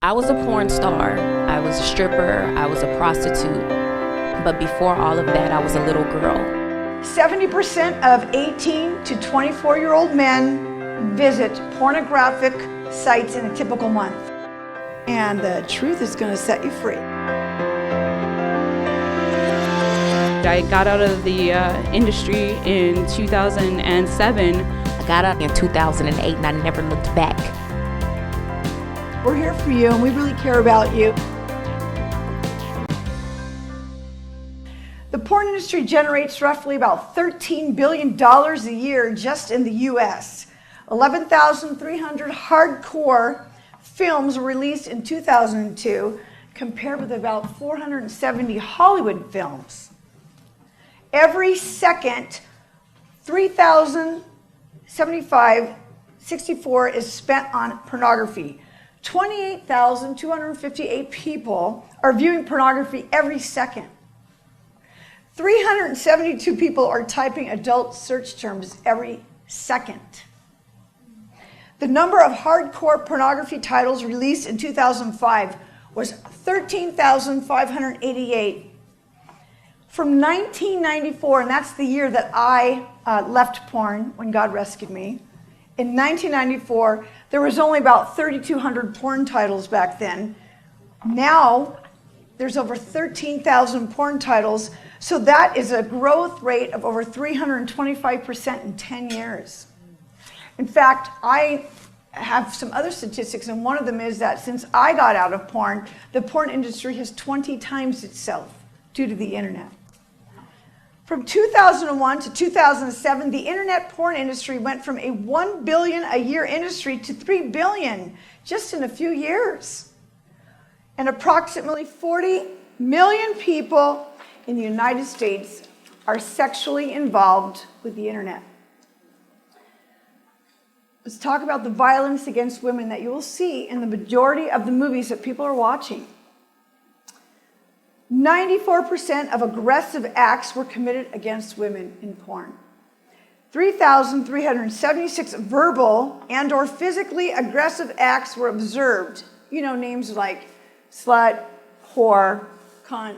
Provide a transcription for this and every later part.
I was a porn star, I was a stripper, I was a prostitute, but before all of that, I was a little girl. 70% of 18 to 24-year-old men visit pornographic sites in a typical month. And the truth is going to set you free. I got out of the industry in 2007. I got out in 2008 and I never looked back. We're here for you and we really care about you. The porn industry generates roughly about $13 billion a year just in the US. 11,300 hardcore films were released in 2002, compared with about 470 Hollywood films. Every second, 3,064 is spent on pornography. 28,258 people are viewing pornography every second. 372 people are typing adult search terms every second. The number of hardcore pornography titles released in 2005 was 13,588. From 1994, and that's the year that I left porn when God rescued me. In 1994, there was only about 3,200 porn titles back then. Now, there's over 13,000 porn titles, so that is a growth rate of over 325% in 10 years. In fact, I have some other statistics, and one of them is that since I got out of porn, the porn industry has 20 times itself due to the internet. From 2001 to 2007, the internet porn industry went from a $1 billion a year industry to $3 billion just in a few years. And approximately 40 million people in the United States are sexually involved with the internet. Let's talk about the violence against women that you will see in the majority of the movies that people are watching. 94% of aggressive acts were committed against women in porn. 3,376 verbal and or physically aggressive acts were observed. You know, names like slut, whore, cunt.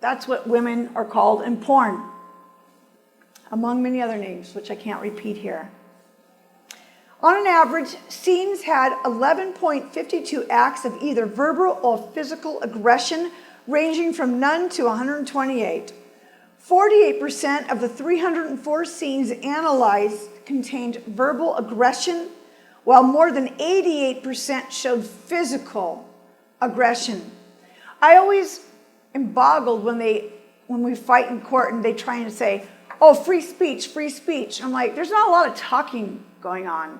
That's what women are called in porn, among many other names, which I can't repeat here. On an average, scenes had 11.52 acts of either verbal or physical aggression, ranging from none to 128. 48% of the 304 scenes analyzed contained verbal aggression, while more than 88% showed physical aggression. I always am boggled when we fight in court and they try and say, oh, free speech, free speech. I'm like, there's not a lot of talking going on.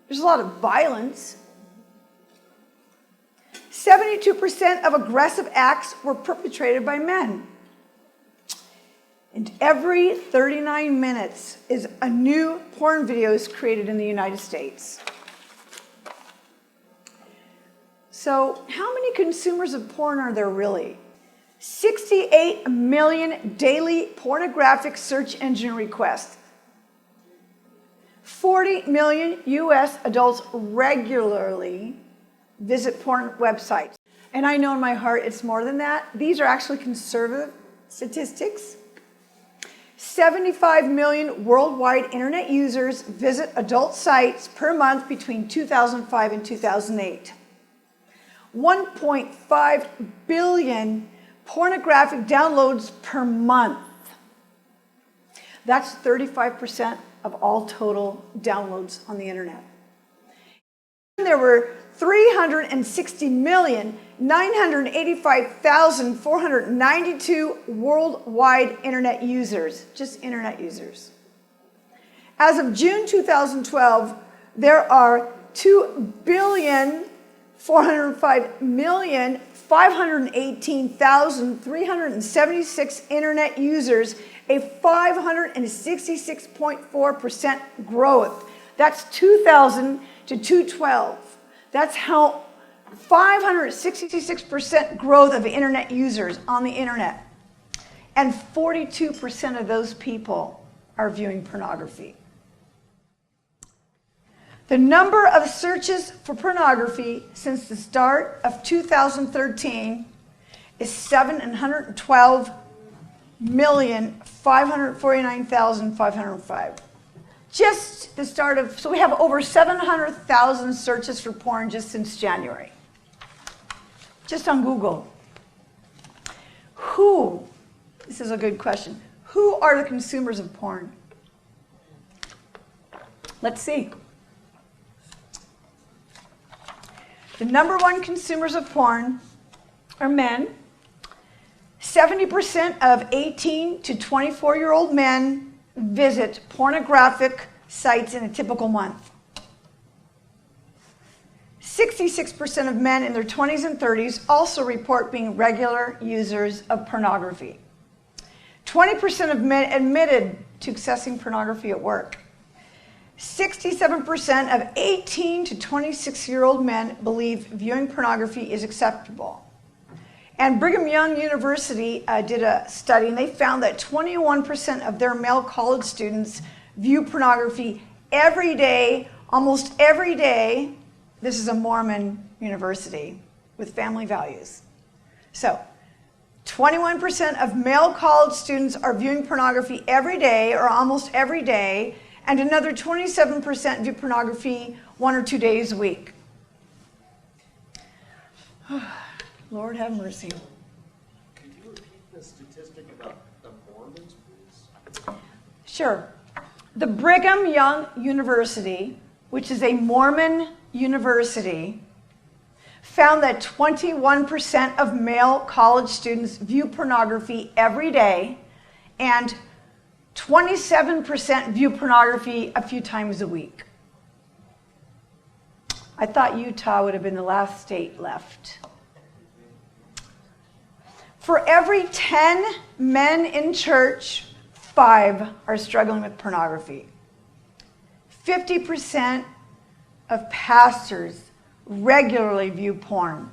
There's a lot of violence. 72% of aggressive acts were perpetrated by men. And every 39 minutes is a new porn video is created in the United States. So how many consumers of porn are there really? 68 million daily pornographic search engine requests. 40 million US adults regularly visit porn websites. And I know in my heart it's more than that. These are actually conservative statistics. 75 million worldwide internet users visit adult sites per month between 2005 and 2008. 1.5 billion pornographic downloads per month. That's 35% of all total downloads on the internet. There were 360,985,492 worldwide internet users, just internet users. As of June 2012, there are 2,405,518,376 internet users, a 566.4% growth. That's 2000 to 212. That's how 566% growth of internet users on the internet. And 42% of those people are viewing pornography. The number of searches for pornography since the start of 2013 is 712,549,505. Just the start of, so we have over 700,000 searches for porn just since January. Just on Google. Who, this is a good question, who are the consumers of porn? Let's see. The number one consumers of porn are men. 70% of 18 to 24-year-old men visit pornographic sites in a typical month. 66% of men in their 20s and 30s also report being regular users of pornography. 20% of men admitted to accessing pornography at work. 67% of 18 to 26-year-old men believe viewing pornography is acceptable. And Brigham Young University did a study, and they found that 21% of their male college students view pornography every day, almost every day. This is a Mormon university with family values. So, 21% of male college students are viewing pornography every day or almost every day, and another 27% view pornography 1 or 2 days a week. Lord have mercy. Can you repeat the statistic about the Mormons, please? Sure. The Brigham Young University, which is a Mormon university, found that 21% of male college students view pornography every day, and 27% view pornography a few times a week. I thought Utah would have been the last state left. For every 10 men in church, 5 are struggling with pornography. 50% of pastors regularly view porn.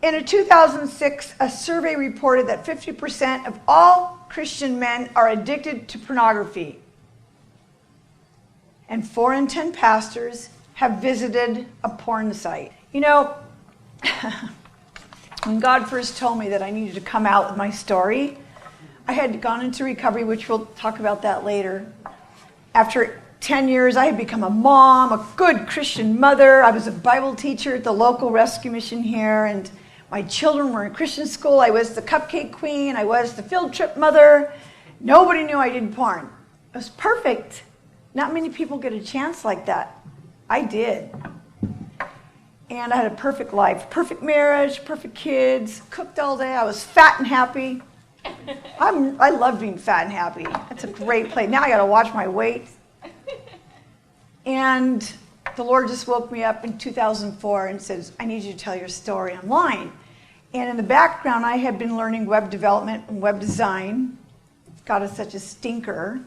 In a 2006, a survey reported that 50% of all Christian men are addicted to pornography. And 4 in 10 pastors have visited a porn site. You know, when God first told me that I needed to come out with my story, I had gone into recovery, which we'll talk about that later. After 10 years, I had become a mom, a good Christian mother. I was a Bible teacher at the local rescue mission here, and my children were in Christian school. I was the cupcake queen. I was the field trip mother. Nobody knew I did porn. It was perfect. Not many people get a chance like that. I did. And I had a perfect life, perfect marriage, perfect kids, cooked all day. I was fat and happy. I love being fat and happy. That's a great place. Now I got to watch my weight. And the Lord just woke me up in 2004 and says, I need you to tell your story online. And in the background, I had been learning web development and web design. God is such a stinker.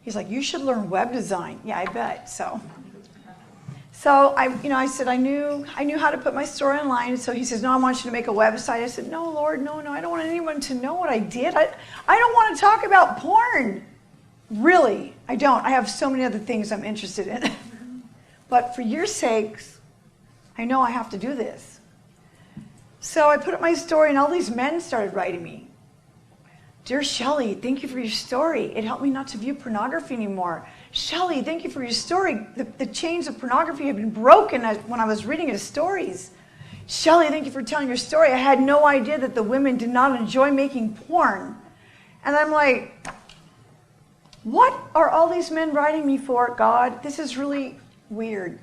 He's like, you should learn web design. Yeah, I bet. So I said I knew how to put my story online. So he says, no, I want you to make a website. I said, no, Lord, no, I don't want anyone to know what I did. I don't want to talk about porn. Really, I don't. I have so many other things I'm interested in. But for your sakes, I know I have to do this. So I put up my story, and all these men started writing me. Dear Shelley, thank you for your story. It helped me not to view pornography anymore. Shelley, thank you for your story. The chains of pornography have been broken when I was reading his stories. Shelley, thank you for telling your story. I had no idea that the women did not enjoy making porn. And I'm like, what are all these men writing me for, God? This is really weird.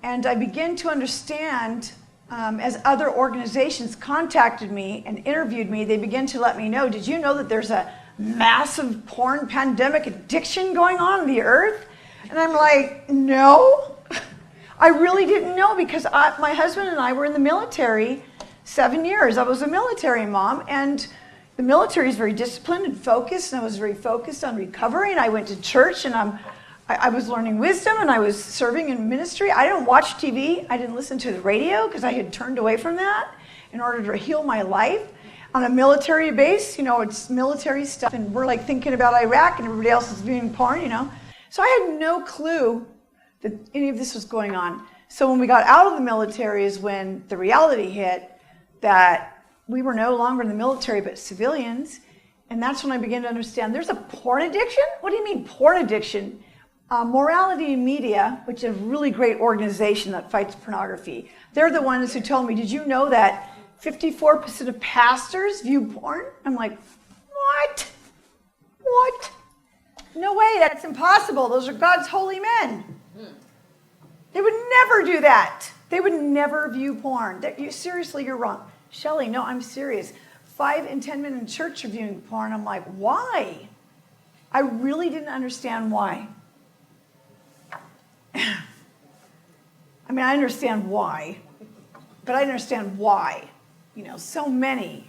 And I began to understand, as other organizations contacted me and interviewed me, they began to let me know, did you know that there's a massive porn pandemic addiction going on the earth? And I'm like, no, I really didn't know, because my husband and I were in the military 7 years. I was a military mom, and the military is very disciplined and focused, and I was very focused on recovery, and I went to church, and I was learning wisdom, and I was serving in ministry. I didn't watch TV. I didn't listen to the radio, because I had turned away from that in order to heal my life. On a military base, it's military stuff, and we're like thinking about Iraq, and everybody else is viewing porn, So I had no clue that any of this was going on. So when we got out of the military is when the reality hit that we were no longer in the military but civilians. And that's when I began to understand there's a porn addiction? What do you mean porn addiction? Morality in Media, which is a really great organization that fights pornography, they're the ones who told me, did you know that 54% of pastors view porn? I'm like, what? What? No way, that's impossible. Those are God's holy men. They would never do that. They would never view porn. Seriously, you're wrong. Shelley, no, I'm serious. 5 and 10 men in church are viewing porn. I'm like, why? I really didn't understand why. I mean, I understand why, but I understand why. You know, so many.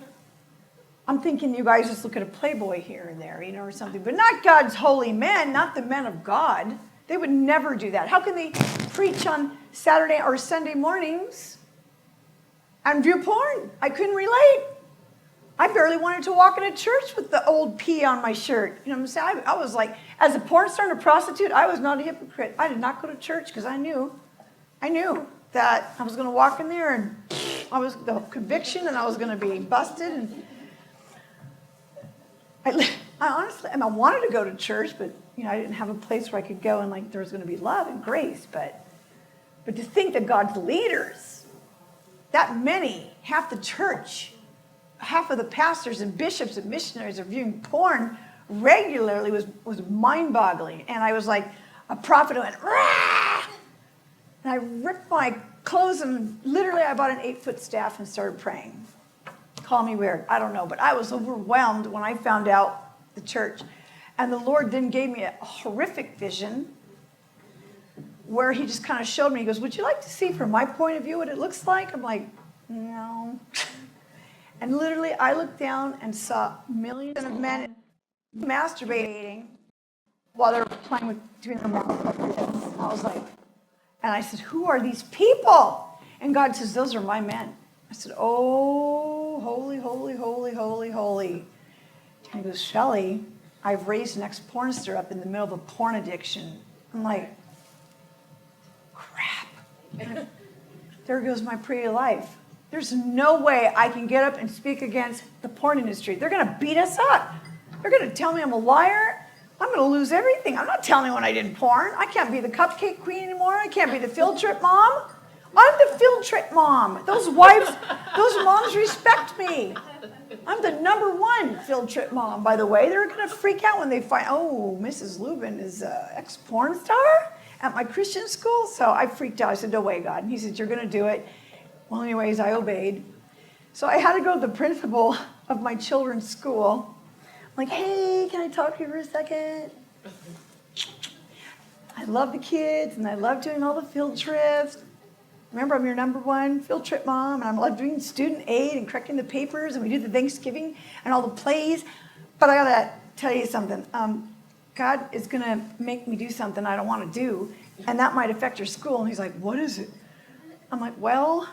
I'm thinking you guys just look at a Playboy here and there, you know, or something, but not God's holy men, not the men of God. They would never do that. How can they preach on Saturday or Sunday mornings and view porn? I couldn't relate. I barely wanted to walk into church with the old P on my shirt. You know what I'm saying? I was like, as a porn star and a prostitute, I was not a hypocrite. I did not go to church because I knew that I was going to walk in there and I was the conviction and I was going to be busted. And I honestly, I wanted to go to church, but you know, I didn't have a place where I could go and like there was going to be love and grace. But to think that God's leaders, that many, half the church, half of the pastors and bishops and missionaries are viewing porn regularly was mind-boggling. And I was like a prophet who went, rah! And I ripped my clothes and literally I bought an 8-foot staff and started praying. Call me weird, I don't know, but I was overwhelmed when I found out the church. And the Lord then gave me a horrific vision where he just kind of showed me, he goes, would you like to see from my point of view what it looks like? I'm like, no. And literally I looked down and saw millions of men masturbating while they were playing with doing their mouth like this. I was like, and I said, who are these people? And God says, those are my men. I said, oh, holy, holy, holy, holy, holy. And he goes, Shelley, I've raised an ex-porn star up in the middle of a porn addiction. I'm like, crap. There goes my pretty life. There's no way I can get up and speak against the porn industry. They're going to beat us up. They're going to tell me I'm a liar. I'm going to lose everything. I'm not telling anyone I did porn. I can't be the cupcake queen anymore. I can't be the field trip mom. I'm the field trip mom. Those wives, those moms respect me. I'm the #1 field trip mom, by the way. They're going to freak out when they find, oh, Mrs. Lubben is an ex-porn star at my Christian school. So I freaked out. I said, no way, God. And he said, you're going to do it. Well, anyways, I obeyed. So I had to go to the principal of my children's school. I'm like, hey, can I talk to you for a second? I love the kids, and I love doing all the field trips. Remember, I'm your #1 field trip mom, and I love doing student aid and correcting the papers, and we do the Thanksgiving and all the plays. But I gotta tell you something. God is gonna make me do something I don't want to do, and that might affect your school. And he's like, what is it? I'm like, well,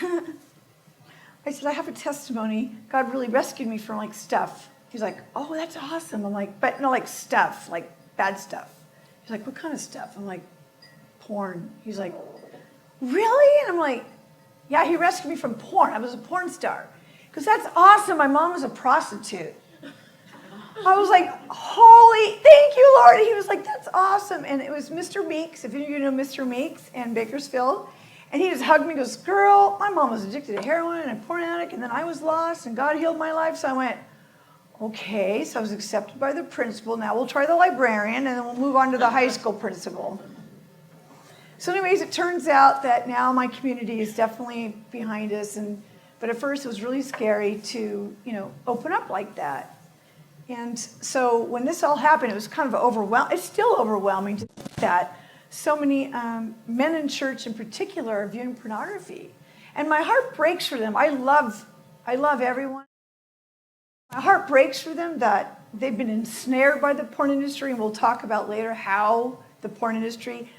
I said, I have a testimony. God really rescued me from like stuff. He's like, oh, that's awesome. I'm like, but no, like stuff, like bad stuff. He's like, what kind of stuff? I'm like, porn. He's like, really? And I'm like, yeah, he rescued me from porn. I was a porn star. Because that's awesome. My mom was a prostitute. I was like, holy, thank you, Lord. And he was like, that's awesome. And it was Mr. Meeks, if any of you know Mr. Meeks in Bakersfield. And he just hugged me and goes, girl, my mom was addicted to heroin and a porn addict, and then I was lost, and God healed my life. So I went, okay, so I was accepted by the principal. Now we'll try the librarian, and then we'll move on to the high school principal. So anyways, it turns out that now my community is definitely behind us. But at first it was really scary to, open up like that. And so when this all happened, it was kind of overwhelming. It's still overwhelming to think that so many men in church in particular are viewing pornography. And my heart breaks for them. I love everyone. My heart breaks for them that they've been ensnared by the porn industry, and we'll talk about later how the porn industry,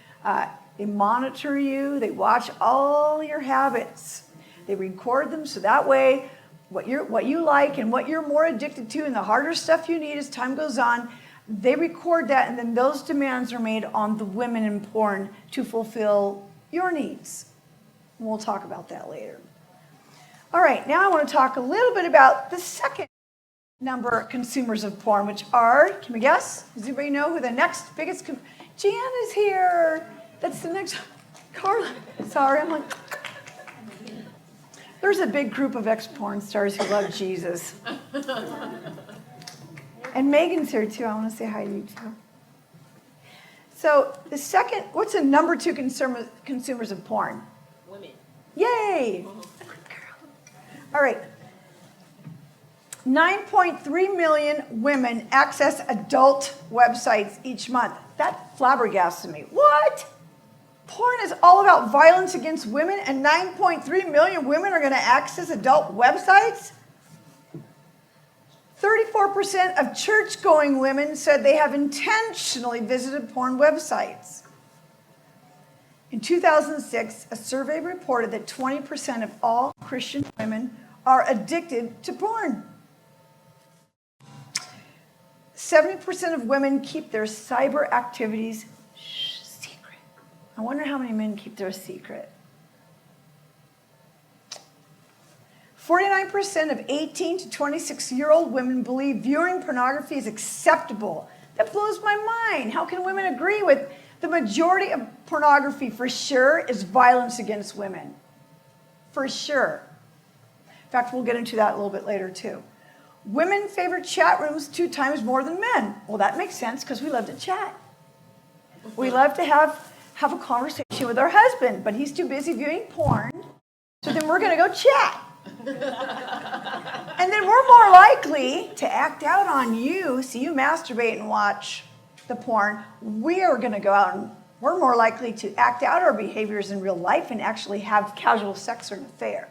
they monitor you, they watch all your habits. They record them so that way what you like and what you're more addicted to and the harder stuff you need as time goes on, They record that, and then those demands are made on the women in porn to fulfill your needs. And we'll talk about that later. All right, now I want to talk a little bit about the second number consumers of porn, which are, can we guess? Does anybody know who the next biggest? Jan is here. That's the next. Carla. Sorry, I'm like. There's a big group of ex-porn stars who love Jesus. And Megan's here too. I want to say hi to you too. So the second, what's the number 2 consumers of porn? Women. Yay! All right. 9.3 million women access adult websites each month. That flabbergasted me. What? Porn is all about violence against women, and 9.3 million women are going to access adult websites? 34% of church-going women said they have intentionally visited porn websites. In 2006, a survey reported that 20% of all Christian women are addicted to porn. 70% of women keep their cyber activities secret. I wonder how many men keep theirs secret. 49% of 18 to 26-year-old women believe viewing pornography is acceptable. That blows my mind. How can women agree with the majority of pornography? For sure is violence against women. For sure. In fact, we'll get into that a little bit later too. Women favor chat rooms 2 times more than men. Well, that makes sense because we love to chat. We love to have a conversation with our husband, but he's too busy viewing porn. So then we're going to go chat. And then we're more likely to act out on you. See you masturbate and watch the porn. We are going to go out and we're more likely to act out our behaviors in real life and actually have casual sex or an affair.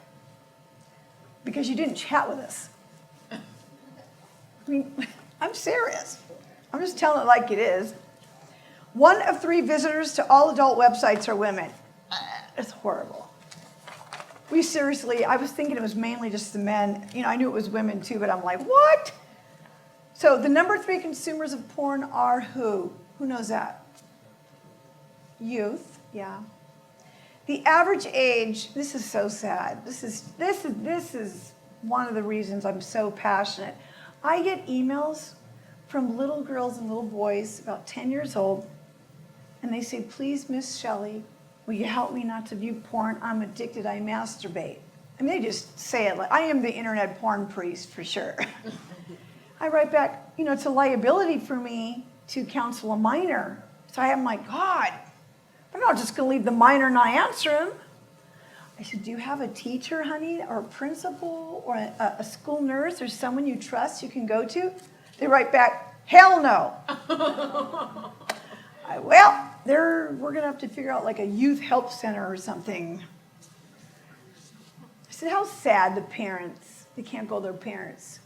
Because you didn't chat with us. I mean, I'm serious. I'm just telling it like it is. 1 of 3 visitors to all adult websites are women. It's horrible. We seriously, I was thinking it was mainly just the men. You know, I knew it was women too, but I'm like, what? So the number 3 consumers of porn are who? Who knows that? Youth, yeah. The average age, this is so sad. This is one of the reasons I'm so passionate. I get emails from little girls and little boys about 10 years old, and they say, please, Miss Shelley, will you help me not to view porn? I'm addicted, I masturbate. I mean, they just say it like, I am the internet porn priest for sure. I write back, you know, it's a liability for me to counsel a minor. So I'm like, God, I'm not just gonna leave the minor and not answer him. I said, do you have a teacher, honey, or a principal, or a school nurse, or someone you trust you can go to? They write back, hell no. Well, we're going to have to figure out like a youth help center or something. I said, how sad the parents, they can't go to their parents.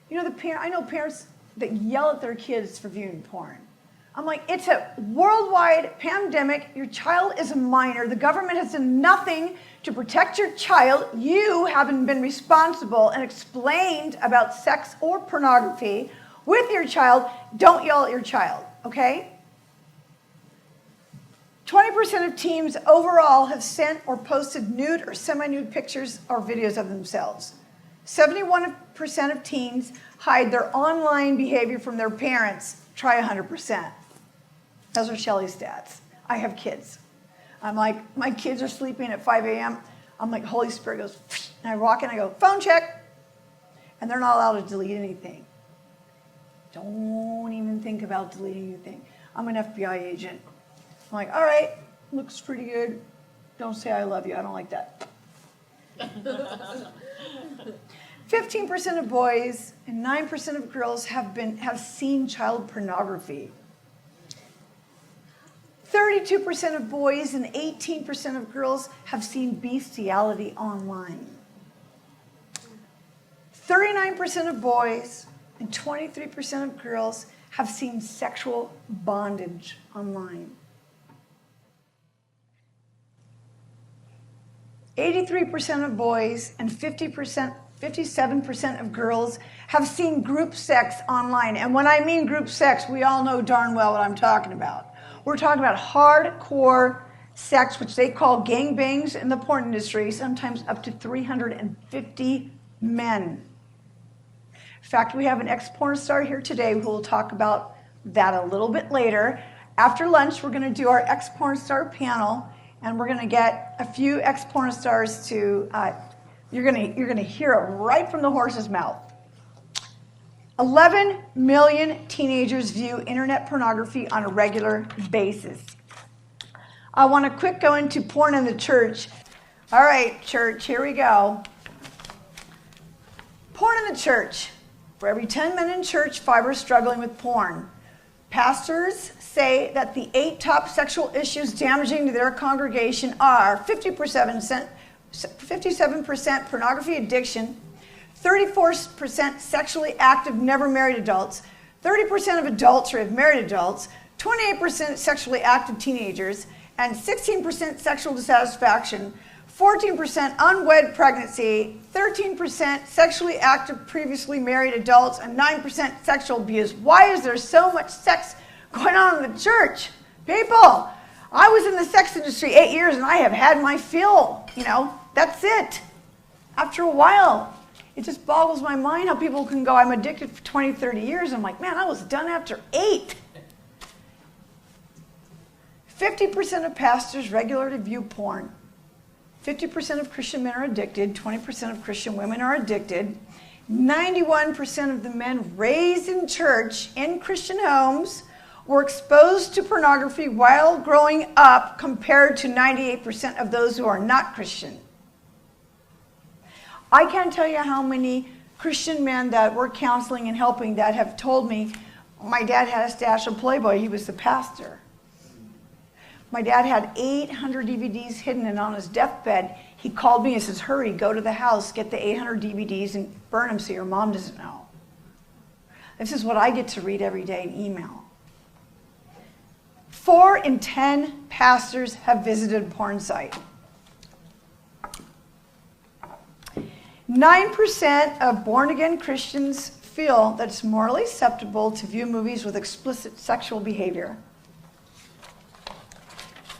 You know, I know parents that yell at their kids for viewing porn. I'm like, it's a worldwide pandemic. Your child is a minor. The government has done nothing to protect your child. You haven't been responsible and explained about sex or pornography with your child. Don't yell at your child, okay? 20% of teens overall have sent or posted nude or semi-nude pictures or videos of themselves. 71% of teens hide their online behavior from their parents. Try 100%. Those are Shelley's stats. I have kids. I'm like, my kids are sleeping at 5 a.m. I'm like, Holy Spirit goes, and I walk in, I go, phone check. And they're not allowed to delete anything. Don't even think about deleting anything. I'm an FBI agent. I'm like, all right, looks pretty good. Don't say I love you. I don't like that. 15% of boys and 9% of girls have seen child pornography. 32% of boys and 18% of girls have seen bestiality online. 39% of boys and 23% of girls have seen sexual bondage online. 83% of boys and 50% 57% of girls have seen group sex online. And when I mean group sex, we all know darn well what I'm talking about. We're talking about hardcore sex, which they call gangbangs in the porn industry, sometimes up to 350 men. In fact, we have an ex-porn star here today who will talk about that a little bit later. After lunch, we're going to do our ex-porn star panel, and we're going to get a few ex-porn stars to, you're going to hear it right from the horse's mouth. 11 million teenagers view internet pornography on a regular basis. I want to quick go into porn in the church. All right, church, here we go. Porn in the church. For every 10 men in church, 5 are struggling with porn. Pastors say that the 8 top sexual issues damaging to their congregation are 57% pornography addiction, 34% sexually active never married adults, 30% of adultery of married adults, 28% sexually active teenagers, and 16% sexual dissatisfaction, 14% unwed pregnancy, 13% sexually active previously married adults, and 9% sexual abuse. Why is there so much sex going on in the church? People, I was in the sex industry 8 years and I have had my fill. That's it. After a while, it just boggles my mind how people can go, I'm addicted for 20, 30 years. I'm like, man, I was done after 8. 50% of pastors regularly view porn. 50% of Christian men are addicted. 20% of Christian women are addicted. 91% of the men raised in church in Christian homes were exposed to pornography while growing up, compared to 98% of those who are not Christian. I can't tell you how many Christian men that we're counseling and helping that have told me, my dad had a stash of Playboy, he was the pastor. My dad had 800 DVDs hidden, and on his deathbed, he called me and says, hurry, go to the house, get the 800 DVDs and burn them so your mom doesn't know. This is what I get to read every day in email. 4 in 10 pastors have visited a porn site. 9% of born-again Christians feel that it's morally acceptable to view movies with explicit sexual behavior.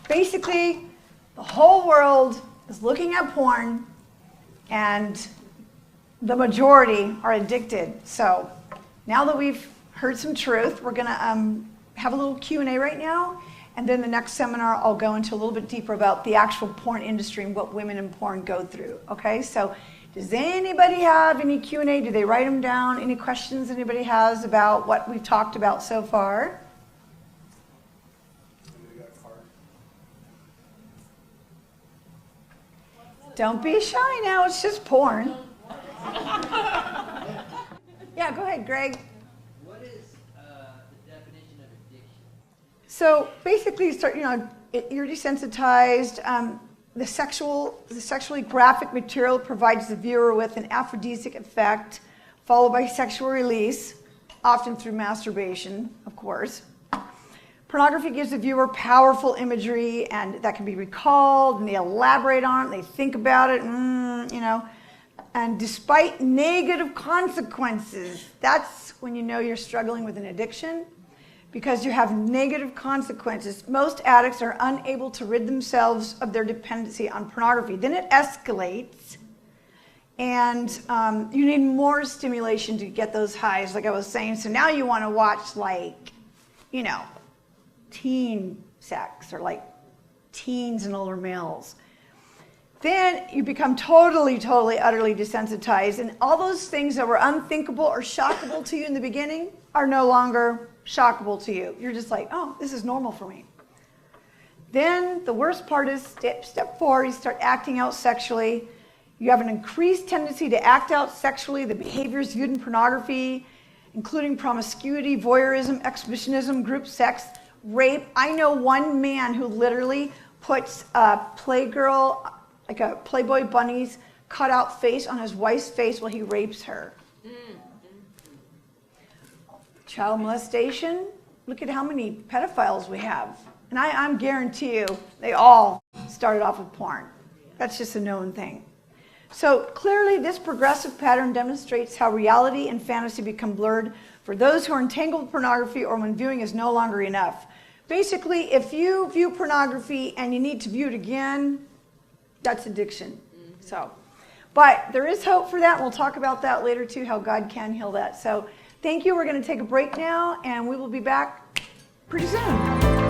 Basically, the whole world is looking at porn, and the majority are addicted. So now that we've heard some truth, we're going to have a little Q&A right now, and then the next seminar I'll go into a little bit deeper about the actual porn industry and what women in porn go through. Okay, so does anybody have any Q&A? Do they write them down? Any questions anybody has about what we've talked about so far? Don't be shy now, it's just porn. Yeah, go ahead, Greg. What is the definition of addiction? So basically, you're desensitized. The sexually graphic material provides the viewer with an aphrodisiac effect, followed by sexual release, often through masturbation, of course. Pornography gives the viewer powerful imagery, and that can be recalled, and they elaborate on it, and they think about it, And despite negative consequences, that's when you know you're struggling with an addiction, because you have negative consequences. Most addicts are unable to rid themselves of their dependency on pornography. Then it escalates, and you need more stimulation to get those highs, like I was saying. So now you want to watch, teen sex, or like teens and older males. Then you become totally, utterly desensitized, and all those things that were unthinkable or shockable to you in the beginning are no longer shockable to you. You're just like, oh, this is normal for me. Then the worst part is step 4, you start acting out sexually. You have an increased tendency to act out sexually. The behaviors viewed in pornography, including promiscuity, voyeurism, exhibitionism, group sex, rape. I know one man who literally puts a Playgirl, like a Playboy bunny's cutout face on his wife's face while he rapes her. Child molestation. Look at how many pedophiles we have. And I'm guarantee you, they all started off with porn. That's just a known thing. So clearly, this progressive pattern demonstrates how reality and fantasy become blurred for those who are entangled with pornography or when viewing is no longer enough. Basically, if you view pornography and you need to view it again, that's addiction. So, but there is hope for that, and we'll talk about that later too, how God can heal that. So thank you. We're going to take a break now, and we will be back pretty soon.